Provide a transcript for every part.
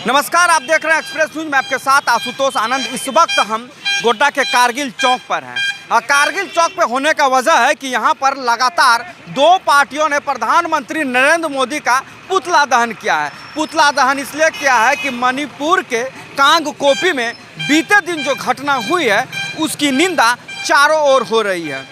नमस्कार, आप देख रहे हैं एक्सप्रेस न्यूज में आपके साथ आशुतोष आनंद। इस वक्त हम गोड्डा के कारगिल चौक पर हैं और कारगिल चौक पे होने का वजह है कि यहाँ पर लगातार दो पार्टियों ने प्रधानमंत्री नरेंद्र मोदी का पुतला दहन किया है। पुतला दहन इसलिए किया है कि मणिपुर के कांगकोपी में बीते दिन जो घटना हुई है उसकी निंदा चारों ओर हो रही है।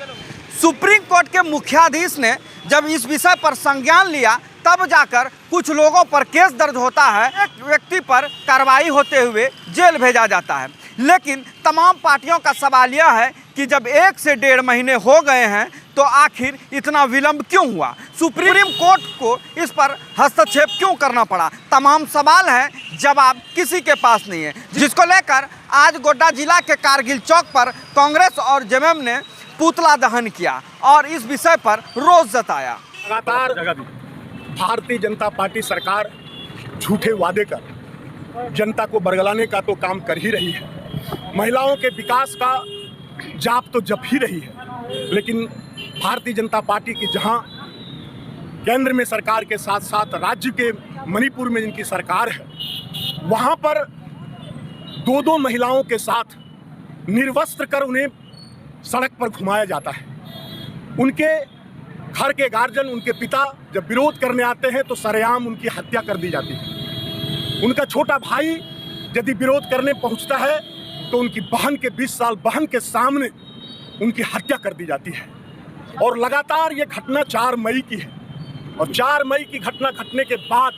सुप्रीम कोर्ट के मुख्याधीश ने जब इस विषय पर संज्ञान लिया तब जाकर कुछ लोगों पर केस दर्ज होता है, एक व्यक्ति पर कार्रवाई होते हुए जेल भेजा जाता है। लेकिन तमाम पार्टियों का सवाल यह है कि जब 1 से 1.5 महीने हो गए हैं तो आखिर इतना विलंब क्यों हुआ, सुप्रीम कोर्ट को इस पर हस्तक्षेप क्यों करना पड़ा। तमाम सवाल हैं, जवाब किसी के पास नहीं है, जिसको लेकर आज गोड्डा जिला के कारगिल चौक पर कांग्रेस और जेएमएम ने पुतला दहन किया और इस विषय पर रोष जताया। लगातार भारतीय जनता पार्टी सरकार झूठे वादे कर जनता को बरगलाने का तो काम कर ही रही है। महिलाओं के विकास का जाप तो जप ही रही है, लेकिन भारतीय जनता पार्टी की जहां केंद्र में सरकार के साथ साथ राज्य के मणिपुर में जिनकी सरकार है, वहां पर दो महिलाओं के साथ निर्वस्त्र कर उन्हें सड़क पर घुमाया जाता है। उनके घर के गार्जियन, उनके पिता जब विरोध करने आते हैं तो सरेआम उनकी हत्या कर दी जाती है। उनका छोटा भाई यदि विरोध करने पहुंचता है तो उनकी बहन के 20 साल बहन के सामने उनकी हत्या कर दी जाती है। और लगातार ये घटना 4 मई की है और 4 मई की घटना घटने के बाद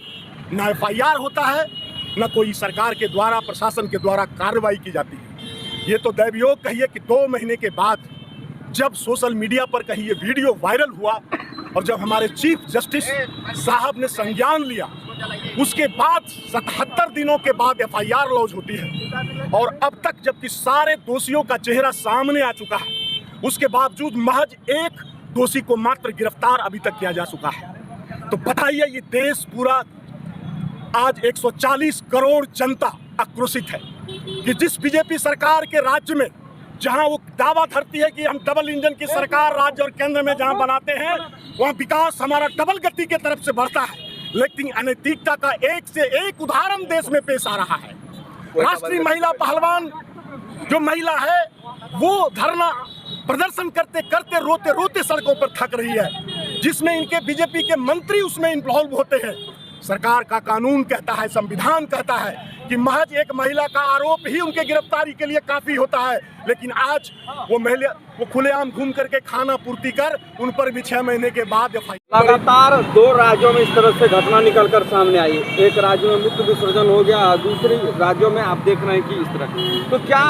न FIR होता है, न कोई सरकार के द्वारा, प्रशासन के द्वारा कार्रवाई की जाती है। ये तो दैवयोग कहिए कि 2 महीने के बाद जब सोशल मीडिया पर कहीं ये वीडियो वायरल हुआ और जब हमारे चीफ जस्टिस साहब ने संज्ञान लिया, उसके बाद 77 दिनों के बाद FIR लॉन्च होती है और अब तक जबकि सारे दोषियों का चेहरा सामने आ चुका है, उसके बावजूद महज एक दोषी को मात्र गिरफ्तार अभी तक किया जा चुका है। तो बताइए, ये देश पूरा आज 140 करोड़ जनता आक्रोशित है कि जिस बीजेपी सरकार के राज्य में जहां वो दावा धरती है कि हम डबल इंजन की सरकार राज्य और केंद्र में जहां बनाते हैं वहां विकास हमारा डबल गति के तरफ से बढ़ता है, लेकिन अनैतिकता का एक से एक उदाहरण देश में पेश आ रहा है। राष्ट्रीय महिला पहलवान जो महिला है वो धरना प्रदर्शन करते करते रोते रोते सड़कों पर थक रही है, जिसमें इनके बीजेपी के मंत्री उसमें इन्वॉल्व होते हैं। सरकार का कानून कहता है, संविधान कहता है कि महज एक महिला का आरोप ही उनके गिरफ्तारी के लिए काफी होता है, लेकिन आज वो खुलेआम घूम करके खाना पूर्ति कर उन पर भी 6 महीने के बाद लगातार 2 राज्यों में इस तरह से घटना निकलकर सामने आई। एक राज्य में मूत्र विसर्जन हो गया, दूसरे राज्यों में आप देख रहे हैं कि इस तरह। तो क्या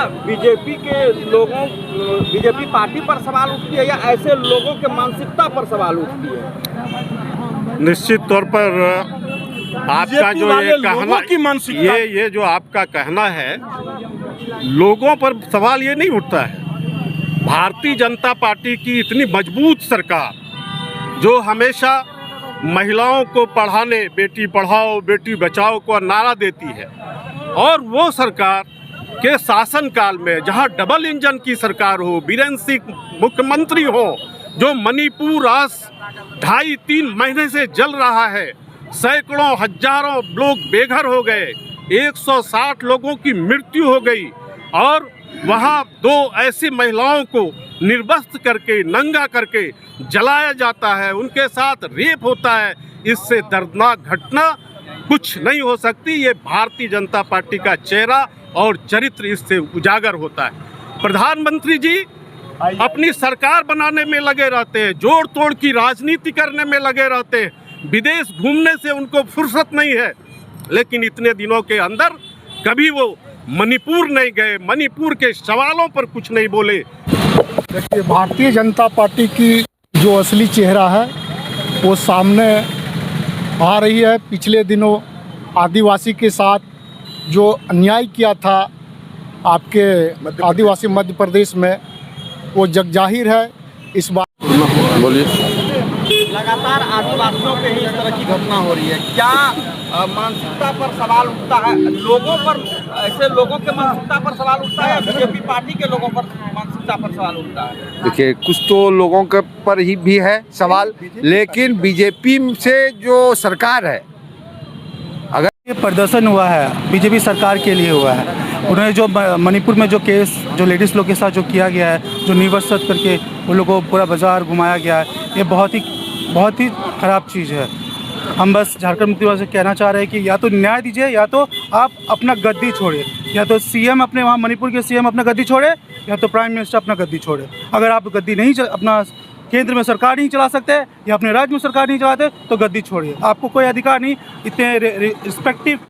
बीजेपी पार्टी पर सवाल उठती है या ऐसे लोगों के मानसिकता पर सवाल उठती है? निश्चित तौर पर आपका जो ये कहना की ये जो आपका कहना है, लोगों पर सवाल ये नहीं उठता है। भारतीय जनता पार्टी की इतनी मजबूत सरकार जो हमेशा महिलाओं को पढ़ाने, बेटी पढ़ाओ बेटी बचाओ को नारा देती है, और वो सरकार के शासनकाल में जहां डबल इंजन की सरकार हो, बीरेन सिंह मुख्यमंत्री हो, जो मणिपुर आज 2.5-3 महीने से जल रहा है, सैकड़ों हजारों लोग बेघर हो गए, 160 लोगों की मृत्यु हो गई, और वहाँ 2 ऐसी महिलाओं को निर्वस्त्र करके, नंगा करके जलाया जाता है, उनके साथ रेप होता है। इससे दर्दनाक घटना कुछ नहीं हो सकती। ये भारतीय जनता पार्टी का चेहरा और चरित्र इससे उजागर होता है। प्रधानमंत्री जी अपनी सरकार बनाने में लगे रहते हैं, जोड़ तोड़ की राजनीति करने में लगे रहते हैं, विदेश घूमने से उनको फुर्सत नहीं है, लेकिन इतने दिनों के अंदर कभी वो मणिपुर नहीं गए, मणिपुर के सवालों पर कुछ नहीं बोले। देखिए, भारतीय जनता पार्टी की जो असली चेहरा है वो सामने आ रही है। पिछले दिनों आदिवासी के साथ जो अन्याय किया था आपके आदिवासी मध्य प्रदेश में, वो जगजाहिर है। इस बात बोलिए। लगातार आदिवासियों पे ही इस तरह की घटना हो रही है, क्या मानसिकता पर सवाल उठता है? लोगों पर, ऐसे लोगों के मानसिकता पर सवाल उठता है या बीजेपी पार्टी के लोगों पर मानसिकता पर सवाल उठता है? देखिए, कुछ तो लोगों के पर ही भी है सवाल, लेकिन बीजेपी से जो सरकार है, अगर प्रदर्शन हुआ है बीजेपी सरकार के लिए हुआ है। उन्होंने जो मणिपुर में जो केस जो लेडीज़ लोग के साथ जो किया गया है, जो निर्वस्त्र करके उन लोगों को पूरा बाज़ार घुमाया गया है, ये बहुत ही ख़राब चीज़ है। हम बस झारखंड मुक्ति मोर्चा से कहना चाह रहे हैं कि या तो न्याय दीजिए या तो आप अपना गद्दी छोड़िए, या तो सीएम अपने वहाँ मणिपुर के सीएम अपना गद्दी छोड़े या तो प्राइम मिनिस्टर अपना गद्दी छोड़े। अगर आप गद्दी नहीं अपना केंद्र में सरकार नहीं चला सकते या अपने राज्य में सरकार नहीं चलाते तो गद्दी छोड़िए। आपको कोई अधिकार नहीं इतने रिस्पेक्टिव